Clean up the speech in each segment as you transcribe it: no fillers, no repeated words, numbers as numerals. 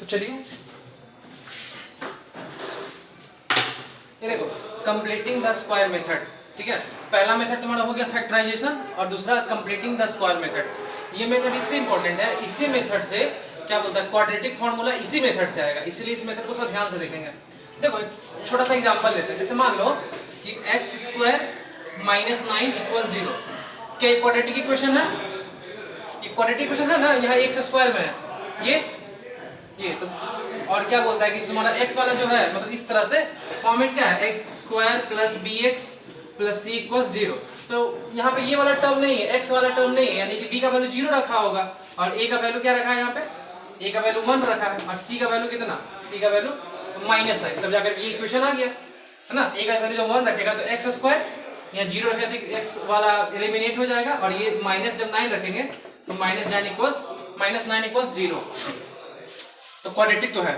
चलिए ये देखो कंप्लीटिंग द स्क्वायर मेथड, ठीक है। पहला मेथड तुम्हारा हो गया फैक्टराइजेशन और दूसरा कंप्लीटिंग द स्क्वायर मेथड। ये मेथड इसलिए इंपॉर्टेंट है, इसी मेथड से क्या बोलता है क्वाड्रेटिक फॉर्मूला इसी मेथड से आएगा, इसीलिए इस मेथड को थोड़ा ध्यान से देखेंगे। देखो एक छोटा सा एग्जांपल लेते हैं, जैसे मान लो कि x स्क्वायर माइनस 9 इक्वल 0, क्या क्वाड्रेटिक इक्वेशन है? ये क्वाड्रेटिक इक्वेशन है ना, यहाँ x स्क्वायर में है ये तो, और क्या बोलता है कि तुम्हारा x वाला जो है मतलब इस तरह से फॉर्मेट क्या है, x square plus B x plus C equal 0। तो यहाँ पे ये वाला टर्म नहीं है, x वाला टर्म नहीं है, यानी कि b का वैल्यू 0 रखा होगा और a का वैल्यू क्या रखा है, यहाँ पे a का वैल्यू 1 रखा है और c का वैल्यू कितना, c का वैल्यू -9, तब जाकर ये इक्वेशन आ गया है ना। a का वैल्यू जब 1 रखेगा तो x स्क्वायर या 0 रखेगा तो x वाला एलिमिनेट हो जाएगा और ये माइनस जब 9 रखेंगे तो -9 इक्वल्स 0। तो क्वाड्रेटिक तो है।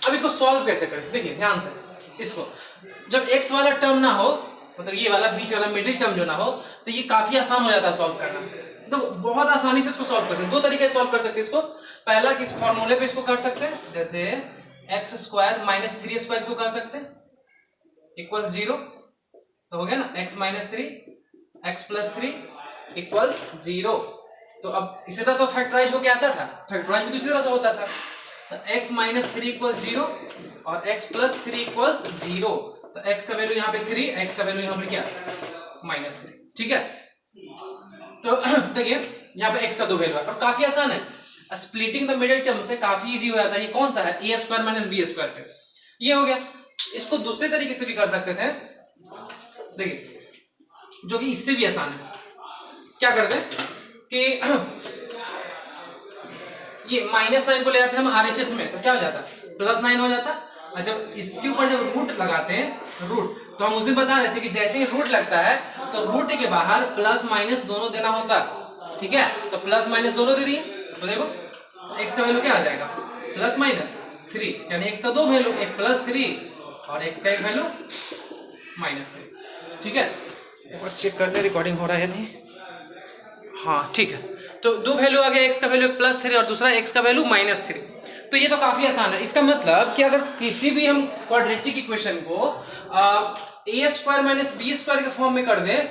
अब इसको सॉल्व कैसे करें, देखिए ध्यान से, इसको जब x वाला टर्म ना हो, मतलब ये वाला बीच वाला मिडिल टर्म जो ना हो, तो ये काफी आसान हो जाता है सॉल्व करना। तो बहुत आसानी से इसको सॉल्व कर सकते हैं, दो तरीके से सॉल्व कर सकते हैं इसको। पहला कि इस फॉर्मूले पे इसको कर सकते हैं, जैसे x स्क्वायर माइनस 3 स्क्वायर इसको कर सकते हैं इक्वल्स 0, तो हो गया ना x minus 3 x plus 3 equals 0। तो अब इसी तरह से फैक्टराइज होके आता था, फैक्टराइज भी तो इसी तरह से होता था, तो x माइनस 3 इक्वल्स 0 और x प्लस 3 इक्वल्स 0। तो x का वैल्यू यहाँ पे 3, x का वैल्यू यहाँ पे क्या -3, ठीक है। तो देखिए यहाँ पे x का 2 वैल्यू है और काफी आसान है, स्प्लिटिंग द मिडिल टर्म से काफी इजी हो जाता है। ये कौन सा है, a square minus B square पे, ये हो गया। इसको दूसरे तरीके से भी कर सकते थे, देखिए जो कि इससे भी आसान है। क्या करते हैं कि ये -9 को ले जाते हैं हम RHS में, तो क्या हो जाता है +9 हो जाता। और जब इसके ऊपर जब रूट लगाते हैं, रूट, तो हम उस दिन बता रहे थे कि जैसे ही रूट लगता है तो रूट के बाहर प्लस माइनस दोनों देना होता, ठीक है। तो प्लस माइनस दोनों दे दिए, तो देखो x का वैल्यू क्या आ जाएगा +-3, यानी x का 2 वैल्यू, एक +3 और x का एक वैल्यू -3, ठीक है। एक बार चेक कर ले रिकॉर्डिंग हो रहा है नहीं, हाँ ठीक है। तो 2 वैल्यू आ गया, x का वैल्यू +3 और दूसरा x का वैल्यू -3। तो ये तो काफी आसान है। इसका मतलब कि अगर किसी भी हम क्वाड्रेटिक इक्वेशन को a square minus B square के फॉर्म में कर दें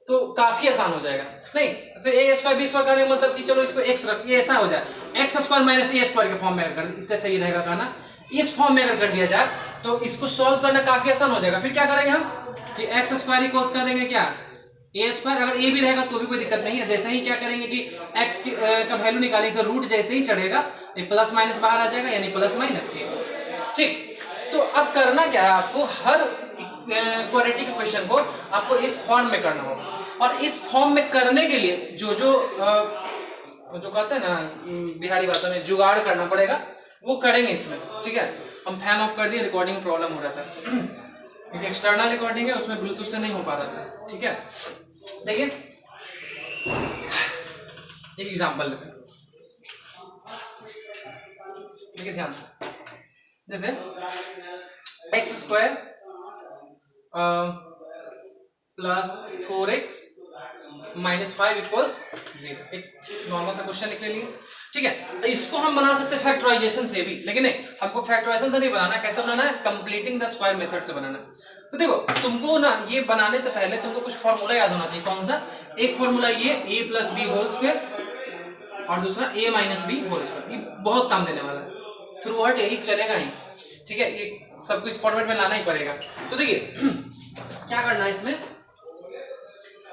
तो काफी आसान हो जाएगा। नहीं जैसे a स्क्वायर बी स्क्वायर करने का मतलब कि चलो इसको x रख, ये ऐसा हो जाए x square minus a square के फॉर्म में कर दे, इससे अच्छा ये रहेगा कहना। इस फॉर्म में अगर कर दिया जाए तो इसको सॉल्व करना काफी आसान हो जाएगा। फिर क्या करेंगे हम कि x स्क्वायर इक्वल्स कर देंगे क्या a स्क्वायर, अगर a भी रहेगा तो भी कोई दिक्कत नहीं है। जैसे ही क्या करेंगे कि x का वैल्यू निकालेंगे तो रूट जैसे ही चढ़ेगा ये प्लस माइनस बाहर आ जाएगा, यानी +-a, ठीक। तो अब करना क्या है, आपको हर क्वाड्रेटिक इक्वेशन को आपको इस फॉर्म में करना होगा। और इस फॉर्म में करने के लिए जो कहते हैं ना बिहारी भाषा में जुगाड़ करना पड़ेगा, वो करेंगे इसमें, ठीक है। हम फैन ऑफ कर दिए, रिकॉर्डिंग प्रॉब्लम हो रहा था, एक्सटर्नल रिकॉर्डिंग है उसमें ब्लूटूथ से नहीं हो पा रहा था, ठीक है। देखिए एक एग्जांपल लेते हैं, देखिए ध्यान से, जैसे x square plus 4x minus 5 equals 0, एक नॉर्मल सा क्वेश्चन लिख लिए, ठीक है। इसको हम बना सकते हैं फैक्टराइजेशन से भी, लेकिन नहीं, हमको फैक्टराइजेशन से नहीं बनाना। कैसे बनाना है, कंप्लीटिंग द स्क्वायर मेथड से बनाना। तो देखो तुमको ना ये बनाने से पहले तुमको कुछ फॉर्मूला याद होना चाहिए। कौन सा, एक फॉर्मूला ये a plus B whole square और दूसरा a minus B whole square, ये बहुत काम देने वाला है, थ्रू आउट यही चलेगा ही, ठीक है। ये सबको इस फॉर्मेट में लाना ही पड़ेगा। तो देखिए क्या करना है इसमें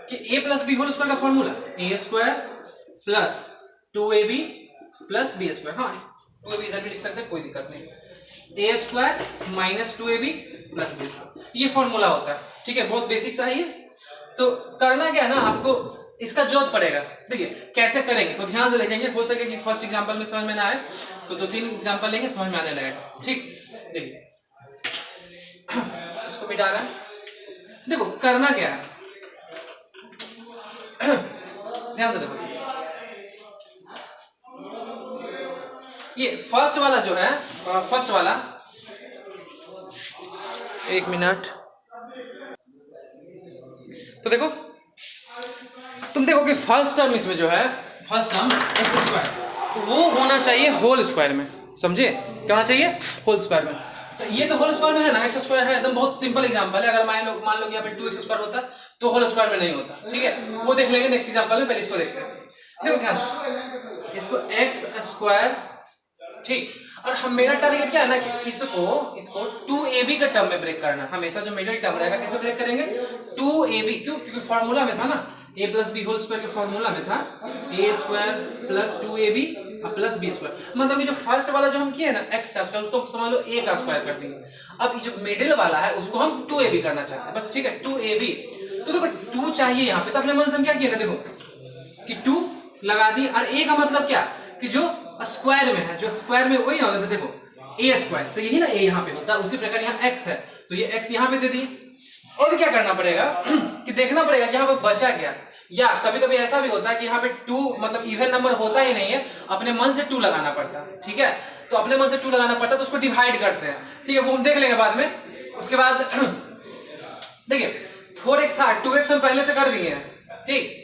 कि a plus B whole square का formula a square plus 2ab plus B square, हाँ 2ab इधर भी लिख सकते हैं, कोई दिक्कत नहीं। a square minus 2ab plus B square, ये फॉर्मूला होता है, ठीक है। बहुत बेसिक सा है ये। तो करना क्या है ना, आपको इसका जरूरत पड़ेगा। देखिए कैसे करेंगे तो ध्यान से देखेंगे, हो सके कि फर्स्ट एग्जांपल में समझ में ना आए तो 2-3 एग्जांपल लेंगे, समझ में आने लगेगा, ठीक। देखिए इसको मिटा रहा है, देखो करना क्या है, ध्यान से देखो। ये फर्स्ट वाला जो है, फर्स्ट वाला, एक मिनट, तो देखो तुम देखो कि फर्स्ट टर्म इसमें जो है, फर्स्ट टर्म एक्स स्क्वायर, वो होना चाहिए होल स्क्वायर में, समझे क्या होना चाहिए, होल स्क्वायर में। तो ये तो होल स्क्वायर में है ना, एक्स स्क्वायर है, एकदम बहुत सिंपल एग्जांपल है। अगर मान लो यहाँ पे 2x स्क्वायर होता तो होल स्क्वायर में नहीं होता, ठीक है, वो देख लेंगे नेक्स्ट एग्जांपल में, पहले इसको देखते हैं। देखो ध्यान, इसको एक्स स्क्वायर, ठीक, और हम मेरा टारगेट क्या है ना कि इसको 2ab का टर्म में ब्रेक करना। हमेशा जो मिडिल टर्म रहेगा कैसे ब्रेक करेंगे, 2ab, क्यों, क्योंकि फॉर्मूला में था ना, a plus B whole square के फॉर्मूला में था a square plus 2ab plus B square. मतलब कि जो फर्स्ट वाला जो हम किए ना x का स्क्वायर, उसको समझ लो a का स्क्वायर कर देंगे। अब ये जो मिडिल वाला है उसको हम 2ab करना चाहते हैं बस, ठीक है, 2ab। तो देखो 2 चाहिए यहाँ पे, तो अपने मन से हम क्या किए थे, देखो कि 2 लगा दी, और a का मतलब क्या कि जो स्क्वायर में है, जो स्क्वायर में वही ना होगा, देखो a स्क्वायर, तो यही ना a यहाँ पे होता है। उसी प्रकार यहाँ x है, तो ये x यहाँ पे दे दिए। और क्या करना पड़ेगा कि देखना पड़ेगा कि यहाँ पे बचा क्या, या कभी कभी ऐसा भी होता है कि यहाँ पे 2 मतलब इवन नंबर होता ही नहीं है, अपने मन से 2 लगाना पड़ता है, ठीक है, तो अपने मन से 2 लगाना पड़ता है, तो उसको डिवाइड करते हैं, ठीक है, वो हम देख लेंगे बाद में। उसके बाद देखिए 4x था, 2x हम पहले से कर दिए हैं, ठीक,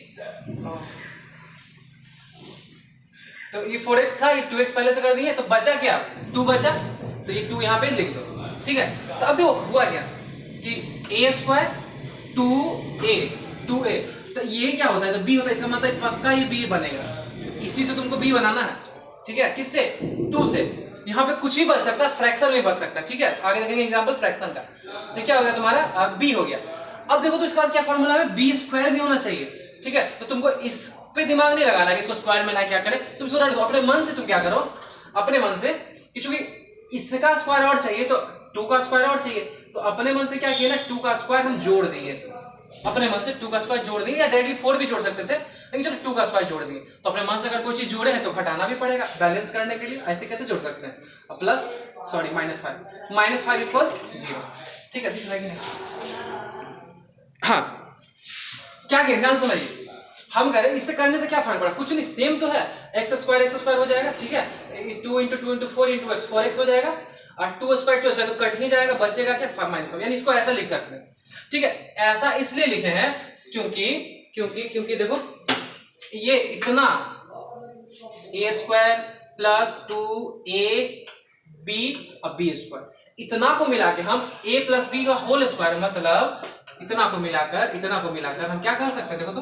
तो ये 4x था, ये 2x पहले से कर दिए, तो बचा क्या, 2 बचा, तो ये 2 यहाँ पे लिख दो, ठीक है। तो अब देखो हुआ क्या कि a स्क्वायर 2a, तो ये क्या होता है, तो b होता है, इसका मतलब पक्का ये b बनेगा। इसी से तुमको b बनाना है, ठीक है, किससे, 2 से। यहाँ पे कुछ भी बच सकता है, फ्रैक्शन में बच सकता है, ठीक है, आगे देखेंगे एग्जांपल फ्रैक्शन का। तो क्या हो गया तुम्हारा, b हो गया। अब देखो तो इसके बाद क्या फॉर्मूला है, b स्क्वायर भी होना चाहिए, ठीक है। तो तुमको इस पे दिमाग नहीं लगाना कि इसको स्क्वायर में ना क्या करे, तुम इसको रहने दो, अपने मन से तुम क्या करो, अपने मन से, चूंकि इसका स्क्वायर और चाहिए तो 2 का स्क्वायर और चाहिए, तो अपने मन से क्या किया ना, 2 का स्क्वायर हम जोड़ दिए, अपने मन से 2 का स्क्वायर जोड़ दिए, या डायरेक्टली 4 भी जोड़ सकते थे, लेकिन चलो 2 का स्क्वायर जोड़ दिए। तो अपने मन से अगर कोई चीज जोड़े हैं तो घटाना भी पड़ेगा बैलेंस करने के लिए। ऐसे कैसे जोड़ सकते हैं, प्लस सॉरी -5 इक्वल्स 0, ठीक है, दिख रहा है कि नहीं। हाँ, क्या कहें, ध्यान समझिए, हम कह रहे हैं इससे करने से क्या फर्क पड़ा, कुछ नहीं, सेम तो है, एक्स स्क्वायर हो जाएगा, ठीक है, 2 × 2 × 4 × x 4x हो जाएगा, और 2 स्क्वायर तो कट ही जाएगा, बचेगा क्या, -5, यानी इसको ऐसा लिख सकते हैं, ठीक है। ऐसा इसलिए लिखे हैं क्योंकि देखो ये इतना a स्क्वायर प्लस 2ab और b स्क्वायर, इतना को मिला के हम a प्लस b का होल स्क्वायर, मतलब इतना को मिलाकर हम क्या कह सकते हैं, देखो तो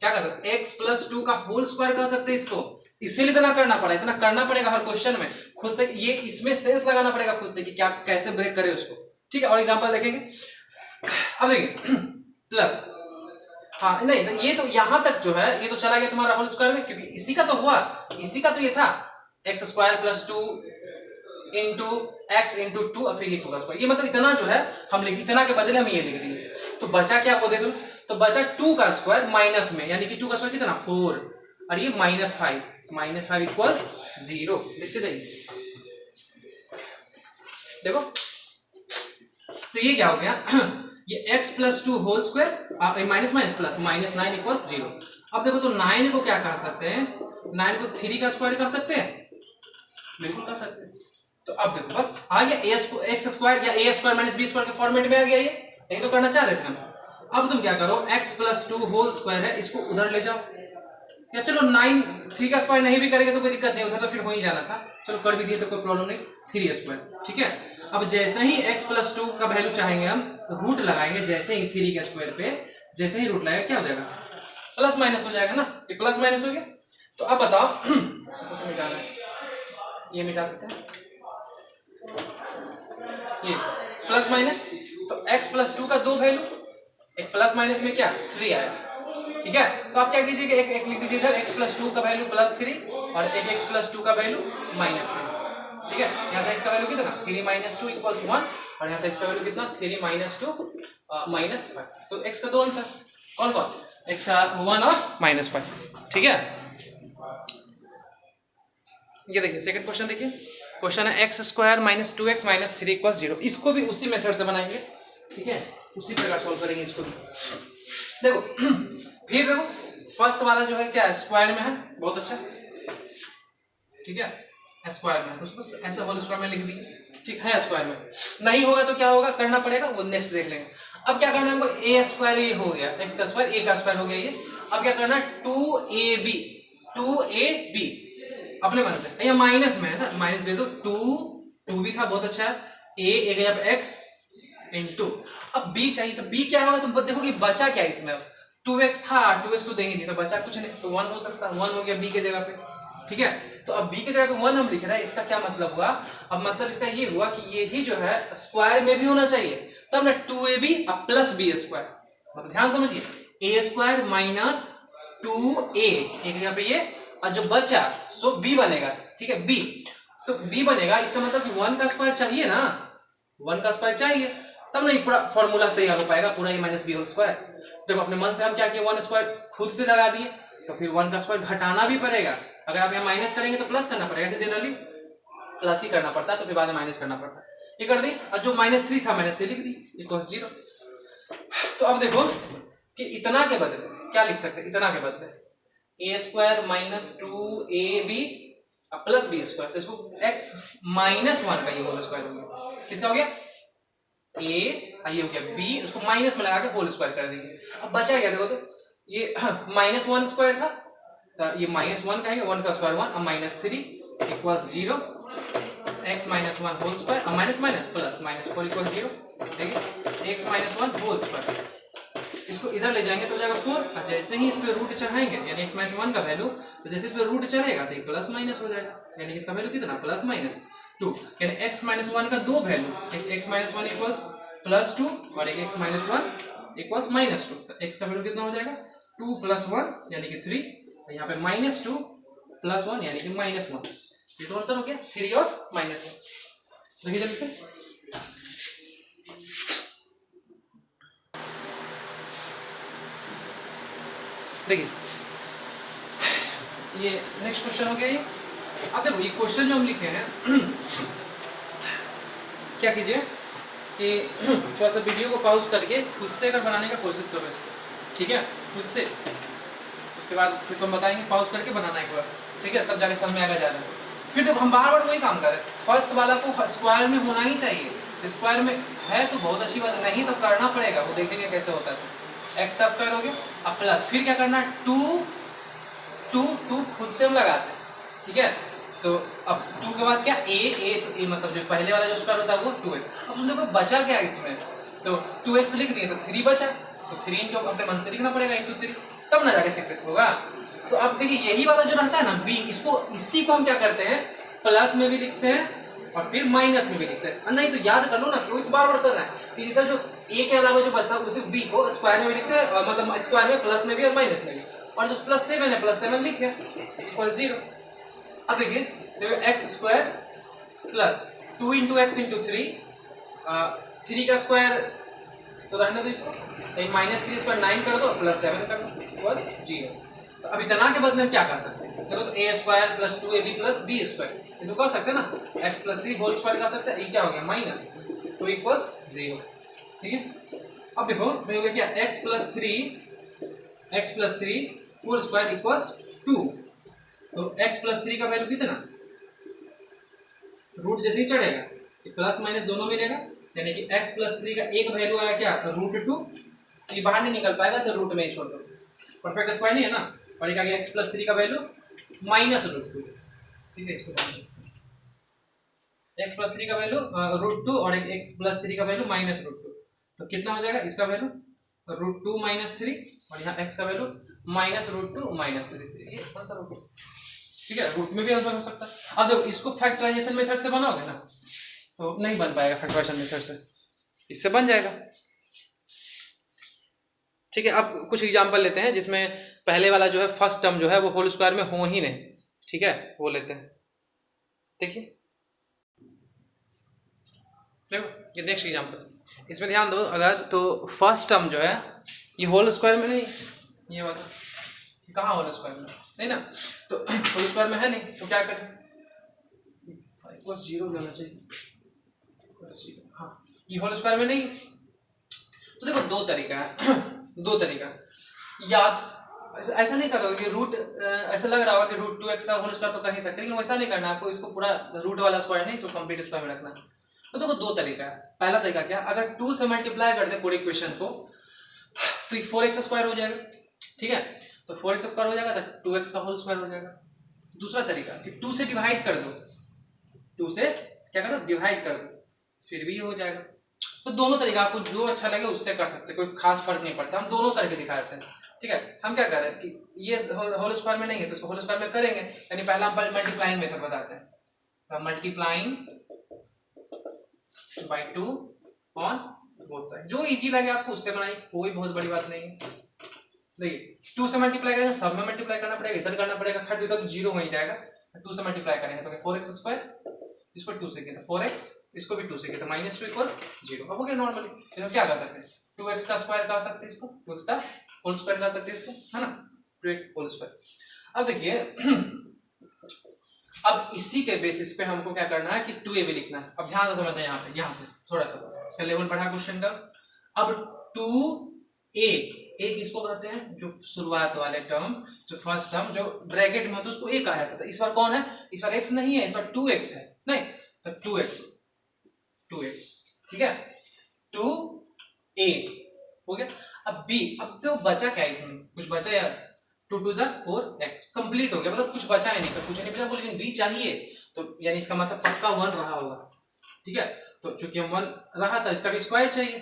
क्या कर सकते, x प्लस 2 का होल स्क्वायर कह सकते हैं इसको। इसीलिए इतना करना पड़ेगा हर क्वेश्चन में, खुद से ये इसमें सेंस लगाना पड़ेगा खुद से कि क्या कैसे ब्रेक करे उसको, ठीक है। और एग्जांपल देखेंगे, अब देखिए प्लस, हाँ नहीं ये तो यहां तक जो है ये तो चला गया तुम्हारा होल स्क्वायर में, क्योंकि इसी का तो हुआ, इसी का तो ये था x square plus 2 into x into 2 और फिर ये 2 का स्क्वायर, ये मतलब इतना जो है हम लिख, इतना के बदले हम ये लिख दिए, तो बचा क्या, वो देखो, तो बचा 2 का स्क्वायर माइनस में, यानी कि 2 का स्क्वायर कितना 4, और ये -5 इक्वल्स 0, देखते जाइए, देखो तो ये क्या हो गया ये x plus 2 whole square minus plus -9 equals 0। अब देखो तो 9 को क्या कह सकते हैं, 9 को 3 का स्क्वायर कह सकते हैं, बिल्कुल कह सकते हैं। तो अब देखो बस आ गया एक्स स्क्वायर या a square minus B square के फॉर्मेट में आ गया, ये तो करना चाह रहे थे हम। अब तुम क्या करो, x प्लस 2 होल स्क्वायर है, इसको उधर ले जाओ, या चलो 3 का स्क्वायर नहीं भी करेंगे तो कोई दिक्कत नहीं, उधर तो फिर हो ही जाना था, चलो कर भी दिए तो कोई प्रॉब्लम नहीं, 3 स्क्वायर, ठीक है। अब जैसे ही x प्लस 2 का वैल्यू चाहेंगे हम रूट लगाएंगे, जैसे ही 3 के स्क्वायर पे जैसे ही रूट लगाएगा क्या हो जाएगा, प्लस माइनस हो जाएगा ना, ये प्लस माइनस हो गया। तो अब बताओ उसे मिटाना है, ये मिटा देते हैं, ये प्लस माइनस, तो x प्लस 2 का 2 वैल्यू, एक प्लस माइनस में क्या 3 आया, ठीक है। तो आप क्या कीजिएगा, एक लिख दीजिए इधर x प्लस 2 का वैल्यू +3 और एक x प्लस 2 का वैल्यू -3, ठीक है। यहाँ से x का वैल्यू कितना 3 - 2 इक्वल्स 1, और यहाँ से x का वैल्यू कितना 3 - 2 -5, तो x का 2 आंसर कौन कौन, x का 1 और -5, ठीक है। ये देखिए सेकंड क्वेश्चन, देखिए क्वेश्चन है x स्क्वायर - 2x - 3 इक्वल्स 0, इसको भी उसी मेथड से बनाएंगे, ठीक है, उसी प्रकार सॉल्व करेंगे इसको भी। देखो फिर देखो फर्स्ट वाला जो है क्या है, स्क्वायर में है, बहुत अच्छा, ठीक है, स्क्वायर में, तो बस ऐसे होल स्क्वायर में लिख दी, ठीक है, स्क्वायर में नहीं होगा तो क्या होगा, करना पड़ेगा, वो नेक्स्ट देख लेंगे। अब क्या करना है हमको, a स्क्वायर ये हो गया, x का स्क्वायर a का स्क्वायर हो गया ये, अब क्या करना है 2ab अपने मन से, ये माइनस में है ना, माइनस दे दो, 2 भी था, बहुत अच्छा है, a गया x इंटू, अब b चाहिए, तो b क्या होगा, तुम देखो कि बचा क्या इसमें, अब 2x था, 2x तो देंगे नहीं, तो बचा कुछ नहीं, तो 1 हो सकता है, 1 हो गया b के जगह पे, ठीक है। तो अब b के जगह पे 1 हम लिख रहे हैं, इसका क्या मतलब हुआ, अब मतलब इसका ये हुआ कि ये ही जो है स्क्वायर में भी होना चाहिए, तब ना 2ab प्लस b स्क्वायर, मतलब ध्यान समझिए, a स्क्वायर माइनस 2a, एक जगह पे ये, और जो बचा सो b बनेगा, ठीक है, b, तो b बनेगा, इसका मतलब कि 1 का स्क्वायर चाहिए ना, 1 का स्क्वायर चाहिए, तब नहीं पूरा फॉर्मूला तैयार हो पाएगा, पूरा a minus B whole square. देखो अपने मन से हम क्या किए, 1 स्क्वायर खुद से लगा दिए, तो फिर 1 का स्क्वायर घटाना भी पड़ेगा, अगर आप यहाँ माइनस करेंगे तो प्लस करना पड़ेगा, ऐसे जनरली प्लस ही करना पड़ता है, तो फिर बाद में माइनस करना पड़ता है, ये कर दी, और जो -3 था -3 लिख दी, इक्वल्स 0। तो अब देखो कि इतना के बदले क्या लिख सकते हैं, इतना के बदले a square minus 2ab plus B square, तो इसको x माइनस 1 का ये होल स्क्वायर हो गया, किसका हो गया, a, ये हो गया b, उसको माइनस में लगा के होल स्क्वायर कर देंगे, अब बचा क्या देखो, तो ये -1 स्क्वायर था, तो ये -1 कहेंगे, 1 का स्क्वायर 1, अब -3 equals 0, x minus 1 whole square, अब माइनस माइनस प्लस -4 इक्वल्स 0, देखिए x माइनस 1 होल स्क्वायर, इसको इधर ले जाएंगे तो हो जाएगा 4, और जैसे ही इस पे रूट चढ़ाएंगे, यानी x माइनस 1 का वैल्यू, तो जैसे इस पे रूट चढ़ेगा तो ये प्लस माइनस हो जाएगा, यानी इसका वैल्यू कितना, प्लस माइनस 2, यानी x माइनस 1 का दो वैल्यू, एक x माइनस 1 इक्वल्स प्लस 2 और एक x माइनस 1 इक्वल्स माइनस 2, तो x का वैल्यू कितना हो जाएगा, 2 प्लस 1 यानी कि 3, और यहाँ पे -2 प्लस 1 यानी कि -1, ये तो आंसर हो गया 3 और -1। देखिए जल्दी से, देखिए ये नेक्स्ट क्वेश्चन हो गया ये। अब देखो ये क्वेश्चन जो हम लिखे हैं क्या कीजिए कि थोड़ा सा वीडियो को पॉज करके खुद से अगर बनाने का कोशिश करो इसको, ठीक है, खुद से, उसके बाद फिर तुम बताएंगे पॉज करके बनाना एक बार, ठीक है, तब जाके समझ में आएगा ज़्यादा। फिर देखो हम बार बार वही काम करें, फर्स्ट वाला को स्क्वायर में होना ही चाहिए, स्क्वायर में है तो बहुत अच्छी बात, नहीं तो करना पड़ेगा, वो देखेंगे कैसे होता है। एक्स का स्क्वायर हो गया, अब प्लस, फिर क्या करना है, 2 खुद से हम लगाते हैं, ठीक है, तो अब 2 के बाद क्या, a तो a मतलब जो पहले वाला जो स्क्वायर होता है वो 2x, अब तुम देखो बचा क्या इसमें, तो 2x लिख दिए तो 3 बचा, तो 3 इनटू अपने मन से लिखना पड़ेगा इंटू 3, तब ना जाके 6x होगा। तो अब देखिए यही वाला जो रहता है ना b, इसी को हम क्या करते हैं, प्लस में भी लिखते हैं और फिर माइनस में भी लिखते हैं, नहीं तो याद कर लो ना, कोई तो बार बार करना है कि इधर जो a के अलावा जो बचता है उसी b को स्क्वायर में भी लिखते हैं, मतलब स्क्वायर में प्लस में भी और माइनस में भी, और जो प्लस 7 है प्लस 7 लिखे इक्वल 0। अब देखिए देखो x square plus 2 into x into 3 का स्क्वायर तो रहने दो इसको, -3 स्क्वायर 9 कर दो प्लस 7 कर दो इक्वल्स 0। तो अब इतना के बदले में क्या कर सकते हैं, देखो तो a square plus 2ab plus b square, ये तो कर सकते हैं ना, x प्लस 3 होल स्क्वायर कर सकते हैं, ये क्या हो गया -2 इक्वल्स 0, ठीक है। अब देखो हो गया क्या, x plus 3 whole square equals 2, तो x प्लस 3 का वैल्यू कितना, रूट जैसे ही चढ़ेगा प्लस माइनस दोनों मिलेगा, यानी कि x प्लस 3 का एक वैल्यू आया क्या, √2, ये बाहर नहीं निकल पाएगा तो रूट में ही छोड़ दो, परफेक्ट स्क्वायर नहीं है ना, और क्या x प्लस 3 का वैल्यू -√2, ठीक है, इसको x प्लस 3 का वैल्यू √2 और एक x प्लस 3 का वैल्यू -√2, तो कितना हो जाएगा इसका वैल्यू √2 -3 और यहाँ x का वैल्यू -√2 -3, ये आंसर हो गया, ठीक है, रूट में भी आंसर हो सकता है। अब देखो इसको फैक्टराइजेशन मेथड से बनाओगे ना तो नहीं बन पाएगा, फैक्टराइजेशन मेथड से, इससे बन जाएगा, ठीक है। अब कुछ एग्जांपल लेते हैं जिसमें पहले वाला जो है फर्स्ट टर्म जो है वो होल स्क्वायर में हो ही नहीं, ठीक है, वो लेते हैं, देखिए देखो ये नेक्स्ट एग्जांपल, इसमें ध्यान दो अगर, तो फर्स्ट टर्म जो है ये होल स्क्वायर में नहीं, ये वाला कहाँ होल स्क्वायर में नहीं ना, तो होल स्क्वायर में है नहीं, तो क्या करें, बस 0 लेना चाहिए, हाँ ये होल स्क्वायर में नहीं, तो देखो दो तरीका है दो तरीका, याद ऐसा नहीं करोगे कि रूट, ऐसा लग रहा होगा कि √2x का होल स्क्वायर तो कर ही सकते हैं, लेकिन वैसा नहीं करना, आपको इसको पूरा रूट वाला स्क्वायर नहीं, इसको कंप्लीट स्क्वायर में रखना। तो देखो दो तरीका है, पहला तरीका क्या, अगर 2 से मल्टीप्लाई कर दे पूरे इक्वेशन को तो ये 4x स्क्वायर हो जाएगा, ठीक है, तो 4x स्क्वायर हो जाएगा तो 2x का होल स्क्वायर हो जाएगा, दूसरा तरीका कि 2 से डिवाइड कर दो, 2 से क्या करो डिवाइड कर दो, फिर भी ये हो जाएगा। तो दोनों तरीका आपको जो अच्छा लगे उससे कर सकते हैं, कोई खास फर्क नहीं पड़ता, हम दोनों करके दिखा देते हैं। ठीक है, हम क्या कर रहे हैं कि ये होल स्क्वायर में नहीं है तो इसको होल स्क्वायर में करेंगे, यानी पहला हम मल्टीप्लाइंग मेथड बताते हैं, multiplying by 2 on both side, जो इजी लगे आपको उससे बनाइए, कोई बहुत बड़ी बात नहीं है। देखिए 2 से मल्टीप्लाई करेंगे, सब में मल्टीप्लाई करना पड़ेगा, इधर करना पड़ेगा, खर्च इधर तो 0 हो ही जाएगा। 2 से मल्टीप्लाई करेंगे तो 4x स्क्वायर, इसको 2 से किया था 4x, इसको भी 2 से किया था -2 इक्वल्स 0। अब हो गया नॉर्मली। तो क्या कर सकते हैं, 2x का स्क्वायर कर सकते हैं इसको, 2x का होल स्क्वायर कर सकते हैं इसको, है ना, 2x होल स्क्वायर। अब देखिए अब इसी के बेसिस पे हमको क्या करना है कि 2a भी लिखना है। अब ध्यान से समझना, यहाँ पे यहाँ से थोड़ा सा इसका लेवल बढ़ा क्वेश्चन का। अब 2a किसको कहते हैं, जो शुरुआत वाले टर्म, जो फर्स्ट टर्म जो ब्रैकेट में होता है उसको a कहा जाता है। इस बार कौन है, इस बार x नहीं है, इस बार 2x है, नहीं तो 2x, ठीक है, 2a हो गया। अब b, अब तो बचा क्या है इसमें, कुछ बचा या 2 2 4x कंप्लीट हो गया, मतलब कुछ बचा ही नहीं, तो कुछ नहीं बचा, लेकिन b चाहिए, तो यानी इसका मतलब पक्का 1 रहा होगा। ठीक है, तो चूंकि हम 1 रहा था, इसका भी स्क्वायर चाहिए,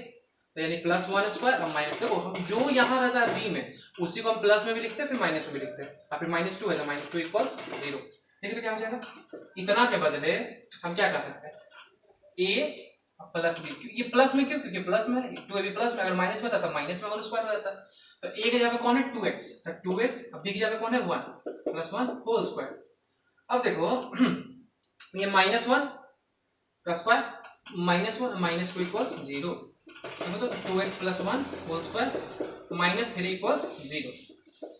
तो यानी +1 स्क्वायर और माइनस, देखो हम जो यहाँ रहता है b में उसी को हम प्लस में भी लिखते हैं, फिर माइनस में भी लिखते हैं, और फिर -2 है तो -2 इक्वल्स 0। ठीक है, तो क्या हो जाएगा, इतना के बदले हम क्या कर सकते हैं, a प्लस b, ये प्लस में क्यों, क्योंकि प्लस में 2 भी प्लस में, अगर माइनस में था तो माइनस में होल स्क्वायर हो जाता। तो a की जगह पे कौन है 2x, तो 2x, अब b की जगह पे कौन है 1 +1 होल स्क्वायर। अब देखो ये -1 का स्क्वायर -1 -2 इक्वल्स 0, तो 2x + 1 होल स्क्वायर -3 इक्वल्स 0,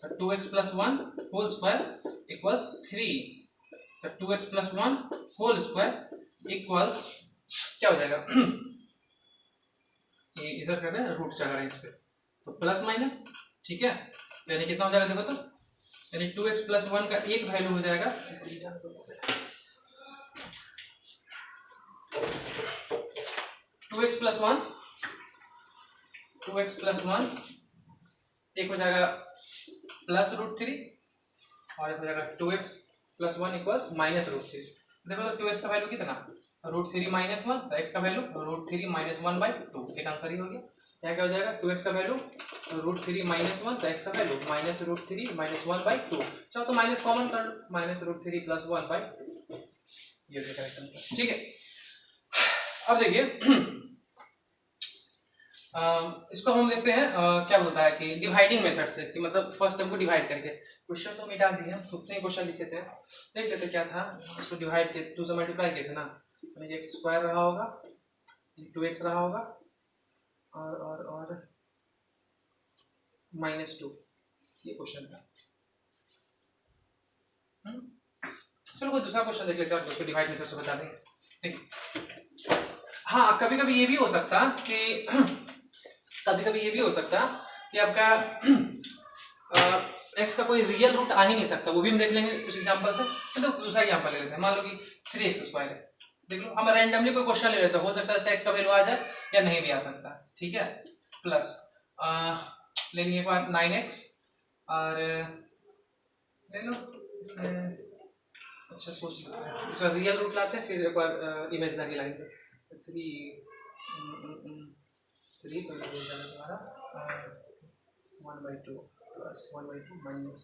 तो 2x + 1 होल स्क्वायर इक्वल्स 3, तो 2x + 1 होल स्क्वायर इक्वल्स क्या हो जाएगा ये इधर कर रहे हैं, रूट चल रहा है इस पे, तो प्लस माइनस, ठीक है, तो यानी कितना हो जाएगा देखो, तो यानी 2x + 1 का एक वैल्यू हो जाएगा 2x + 1 एक हो जाएगा +√3 और एक हो जाएगा 2x + 1 इक्वल्स -√3। देखो तो 2x का वैल्यू कितना, √3 - 1, तो x का वैल्यू √3 - 1/2, एक आंसर ही हो गया। यहाँ क्या हो जाएगा, 2x का वैल्यू √3 - 1, तो x का वैल्यू -√3 - 1/2। चलो तो माइनस कॉमन कर लो, -√3 + 1/2, ये देखा है आंसर। ठीक है, अब देखिए इसको हम देखते हैं क्या बोलता है कि डिवाइडिंग मेथड से, कि मतलब फर्स्ट टर्म को डिवाइड करके। क्वेश्चन तो मिटा दिए, खुद से ही क्वेश्चन लिखे थे, देख लेते क्या था। इसको डिवाइड के 2 से मल्टीप्लाई किए थे ना, यानी x स्क्वायर रहा होगा, 2x रहा होगा और -2, ये क्वेश्चन था। चलो कोई दूसरा क्वेश्चन देख लेते हैं, उसको डिवाइड मेथड से बता देंगे। हाँ, कभी कभी ये भी हो सकता कि आपका x का कोई रियल रूट आ ही नहीं सकता, वो भी हम देख लेंगे कुछ एग्जांपल से। तो दूसरा एग्जांपल ले लेते हैं, मान लो कि 3x स्क्वायर है, देख लो, हम रैंडमली कोई क्वेश्चन ले लेते हैं, हो सकता है इसका x का वैल्यू आ जाए या नहीं भी आ सकता। ठीक है, प्लस ले लेंगे एक बार 9x और ले लो इसमें, अच्छा सोच लो, इसका रियल रूट लाते हैं, फिर एक बार इमेजिनरी लाएंगे। 3 तो हो जाएगा हमारा 1/2 प्लस 1/2 माइनस,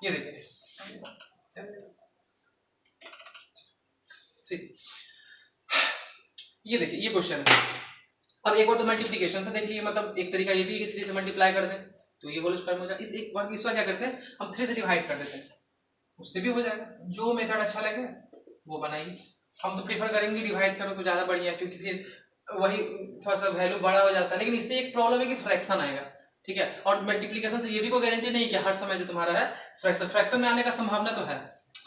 ये देखिए ये देखिए ये क्वेश्चन है। अब एक बार तो मल्टीप्लिकेशन से देख लीजिए, मतलब एक तरीका ये भी है कि 3 से मल्टीप्लाई कर दें तो ये होल स्क्वायर हो जाए। इस बार क्या करते हैं, हम 3 से डिवाइड कर देते हैं, उससे भी हो जाएगा। जो मेथड अच्छा लगे वो बनाइए, हम तो प्रीफर करेंगे डिवाइड करो तो ज़्यादा बढ़िया, क्योंकि फिर वही थोड़ा सा वैल्यू बड़ा हो जाता है। लेकिन इससे एक प्रॉब्लम है कि फ्रैक्शन आएगा, ठीक है, और मल्टीप्लिकेशन से ये भी कोई गारंटी नहीं कि हर समय जो तुम्हारा है फ्रैक्शन में आने का संभावना तो है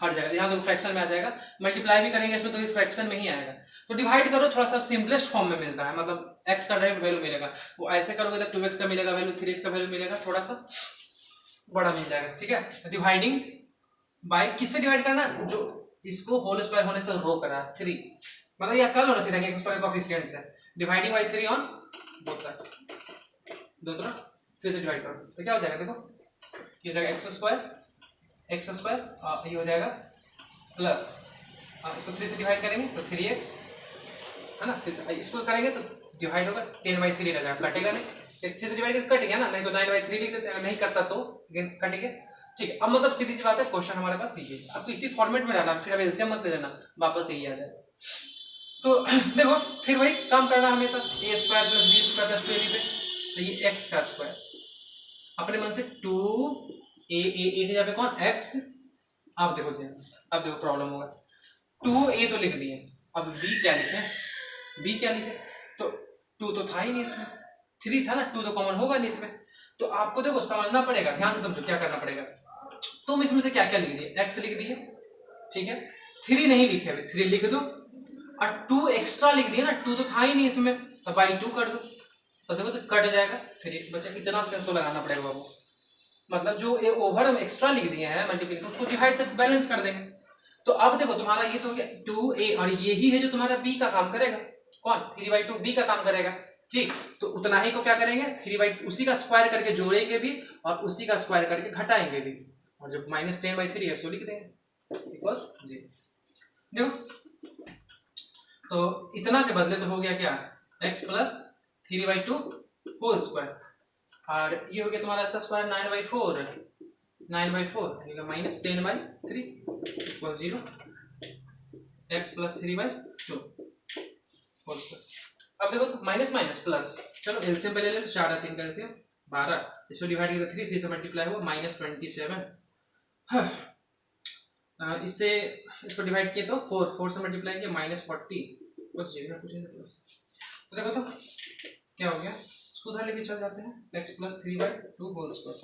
हर जगह, यहाँ तो फ्रैक्शन में आ जाएगा, मल्टीप्लाई भी करेंगे इसमें तो भी फ्रैक्शन में ही आएगा। तो डिवाइड करो, थोड़ा सा सिंपलेस्ट फॉर्म में मिलता है, मतलब x का डायरेक्ट वैल्यू मिलेगा, वो ऐसे करोगे तो 2x का मिलेगा वैल्यू, 3x का वैल्यू मिलेगा, थोड़ा सा बड़ा मिल जाएगा। ठीक है, डिवाइडिंग बाय किससे डिवाइड करना, जो इसको होल स्क्वायर होने से रोक रहा है 3, मतलब यह कर लो ना सीधा x स्क्वायर कोएफिशिएंट से, dividing by 3 on both sides, दो तरफ 3 से डिवाइड करो तो क्या हो जाएगा, देखो ये हो जाएगा एक्स स्क्वायर ये हो जाएगा प्लस इसको 3 से डिवाइड करेंगे तो 3x है ना, 3 से इसको करेंगे तो डिवाइड होगा 10/3 रह जाएगा, कटेगा नहीं, 3 से डिवाइड कट गया ना, नहीं तो 9/3 लिख देते हैं, नहीं करता तो कट गया। ठीक है, अब मतलब सीधी सी बात है, क्वेश्चन हमारे पास ये है, आपको इसी फॉर्मेट में रहना, फिर अब एलसीएम मत ले लेना, वापस यही आ जाएगा। तो देखो फिर वही काम करना हमेशा, a² + b² + 2ab पे, तो ये x का स्क्वायर अपने मन से 2a की जगह पे कौन x, अब देखो प्रॉब्लम होगा, 2a तो लिख दिए, अब b क्या लिखे, तो 2 तो था ही नहीं इसमें, 3 था ना, 2 तो कॉमन होगा नहीं इसमें, तो आपको देखो समझना पड़ेगा, ध्यान से समझो क्या करना पड़ेगा। तुम इसमें से क्या क्या लिख दिए, x लिख दिए, ठीक है, 3 नहीं लिखे, अभी 3 लिख दो, और 2 एक्स्ट्रा लिख दिया ना, 2 तो था ही नहीं इसमें, तो बाई 2 कर दो, तो देखो तो कट जाएगा, 3x बचा, इतना सेंस तो लगाना पड़ेगा बाबू, मतलब जो ये ओवर हम एक्स्ट्रा लिख दिए हैं मल्टीप्लिकेशन, उसको डिवाइड से बैलेंस कर देंगे। तो अब देखो तुम्हारा ये तो हो गया 2a, और यही है जो तुम्हारा b का काम करेगा, कौन 3/2 b का काम करेगा, ठीक, तो उतना ही को क्या करेंगे 3/2 उसी का स्क्वायर करके जोड़ेंगे भी और उसी का स्क्वायर करके घटाएंगे भी, और जब -10/3 है सो लिख देंगे इक्वल्स 0। देखो तो इतना के बदले तो हो गया क्या, x + 3/2 होल स्क्वायर, और ये हो गया तुम्हारा इसका square 9/4 -10/3 equal 0, x + 3/2 whole square. अब देखो तो माइनस माइनस प्लस, चलो एलसीएम पे ले लो, 4 और 3 का एलसीएम 12, इसको डिवाइड किया 3 से मल्टीप्लाई हुआ -27, इससे इसको डिवाइड किए तो 4 से मल्टीप्लाई किया -40, बस ये कुछ नहीं प्लस। तो देखो तो क्या हो गया, इसको उधर लेके चल जाते हैं, x + 3/2 होल स्क्वायर,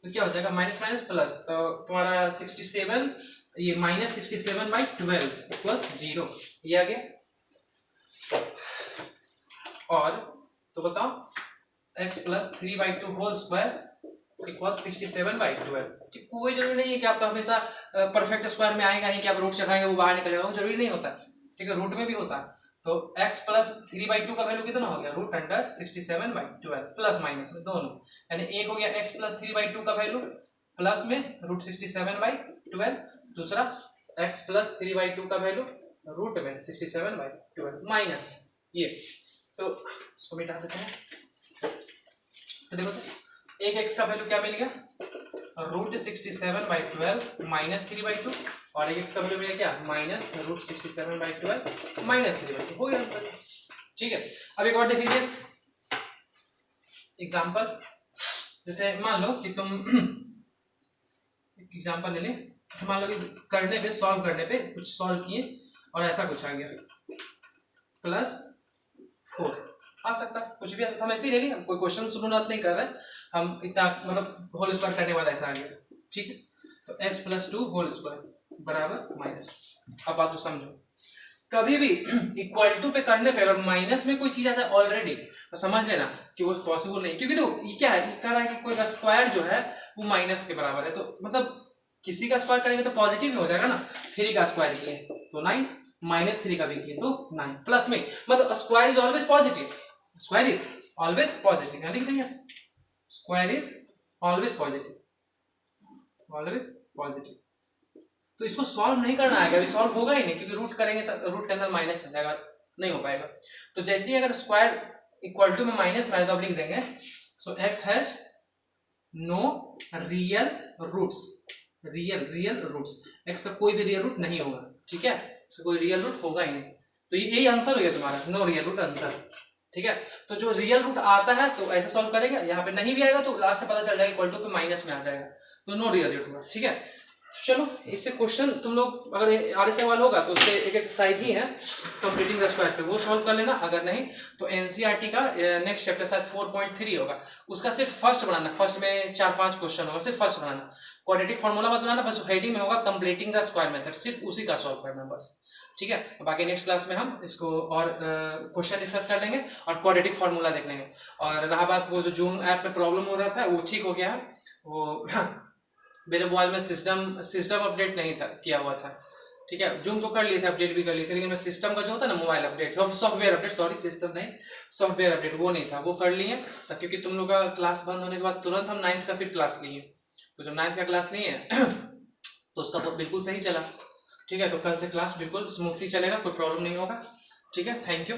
तो क्या हो जाएगा माइनस माइनस प्लस, तो तुम्हारा 67 ये -67/12 इक्वल्स 0, ये आ गया। और तो बताओ x + 3/2 होल स्क्वायर इक्वल 67/12, कोई जरूरी नहीं है कि आपका हमेशा परफेक्ट स्क्वायर में आएगा ही कि आप रूट चढ़ाएंगे वो बाहर निकल जाएगा, वो जरूरी नहीं होता, ठीक है, रूट में भी होता है। तो x + 3/2 का वैल्यू कितना हो गया, √67/12 प्लस माइनस में दोनों, यानी एक हो गया x + 3/2 का वैल्यू प्लस में √67/12, दूसरा x + 3/2 का वैल्यू रूट में 67/12 माइनस ये, तो इसको मिटा देते हैं। तो देखो तो एक x का वैल्यू क्या मिल गया, √67/12 -3/2, और एक x का वैल्यू मिल गया क्या -√67/12 -3/2, हो गया आंसर, ठीक है। अब एक और देख लीजिए एग्जांपल, जैसे मान लो कि तुम एग्जांपल ले लें, जैसे मान लो कि करने पे सॉल्व करने पे कुछ सॉल्व किए और ऐसा कुछ आ गया +4 आ सकता, कुछ भी आ सकता, हम ऐसे ही ले लेंगे, कोई क्वेश्चन शुरुआत नहीं कर रहे, हम इतना मतलब होल स्क्वायर करने वाला ऐसा आ गया, ठीक है। तो x + 2 होल स्क्वायर बराबर माइनस, अब बात को समझो, कभी भी इक्वल टू पे करने पे अगर माइनस में कोई चीज आता है ऑलरेडी, तो समझ लेना कि वो पॉसिबल नहीं, क्योंकि देखो ये क्या है, ये कह रहा है कि कोई का स्क्वायर जो है वो माइनस के बराबर है, तो मतलब किसी का स्क्वायर करेंगे तो पॉजिटिव हो जाएगा ना, 3 का स्क्वायर किए तो 9, -3 का भी किए तो 9, प्लस में मतलब square is always positive, square is always positive, यानी कि square is always positive, always positive. तो इसको सॉल्व नहीं करना आएगा, अभी सॉल्व होगा ही नहीं, क्योंकि रूट करेंगे तो रूट के अंदर माइनस चल जाएगा, नहीं हो पाएगा। तो जैसे ही अगर स्क्वायर इक्वल टू में माइनस में आए तो आप लिख देंगे so x has no real roots, real roots, x का कोई भी रियल रूट नहीं होगा, ठीक है, इसका कोई रियल रूट होगा ही नहीं, तो यही आंसर हो गया तुम्हारा, नो रियल रूट आंसर, ठीक है। तो जो रियल रूट आता है तो ऐसे सॉल्व करेंगे, यहाँ पे नहीं भी आएगा तो लास्ट में पता चल जाएगा इक्वल टू पे माइनस में आ जाएगा, तो नो रियल रूट हुआ, ठीक है। चलो इससे क्वेश्चन तुम लोग अगर आर सवाल होगा तो उससे एक एक्सरसाइज ही है कंप्लीटिंग द स्क्वायर पे, वो सॉल्व कर लेना, अगर नहीं तो एनसीईआरटी का नेक्स्ट चैप्टर शायद 4.3 होगा, उसका सिर्फ फर्स्ट बनाना, फर्स्ट में 4-5 क्वेश्चन होगा, सिर्फ फर्स्ट बनाना, क्वाड्रेटिक फार्मूला मत बनाना, बस हेडिंग में होगा कंप्लीटिंग द स्क्वायर मेथड, सिर्फ उसी का सॉल्व करना बस, ठीक है। बाकी नेक्स्ट क्लास में हम इसको और क्वेश्चन डिस्कस कर लेंगे और क्वाड्रेटिक फार्मूला देख लेंगे। और रहा बात वो जो जूम ऐप में प्रॉब्लम हो रहा था वो ठीक हो गया है, वो मेरे मोबाइल में सिस्टम अपडेट नहीं था किया हुआ था, ठीक है, जूम तो कर लिए थे, अपडेट भी कर लिए थे, लेकिन मैं सिस्टम का जो होता है ना mobile update, software update, sorry system नहीं, सॉफ्टवेयर अपडेट वो नहीं था, वो कर लिए। क्योंकि तुम लोग का क्लास बंद होने के बाद तुरंत हम 9th का फिर क्लास लिए, तो जब 9th का क्लास लिए तो उसका बिल्कुल सही चला। ठीक है, तो कल से क्लास बिल्कुल स्मूथली चलेगा, कोई प्रॉब्लम नहीं होगा। ठीक है, थैंक यू।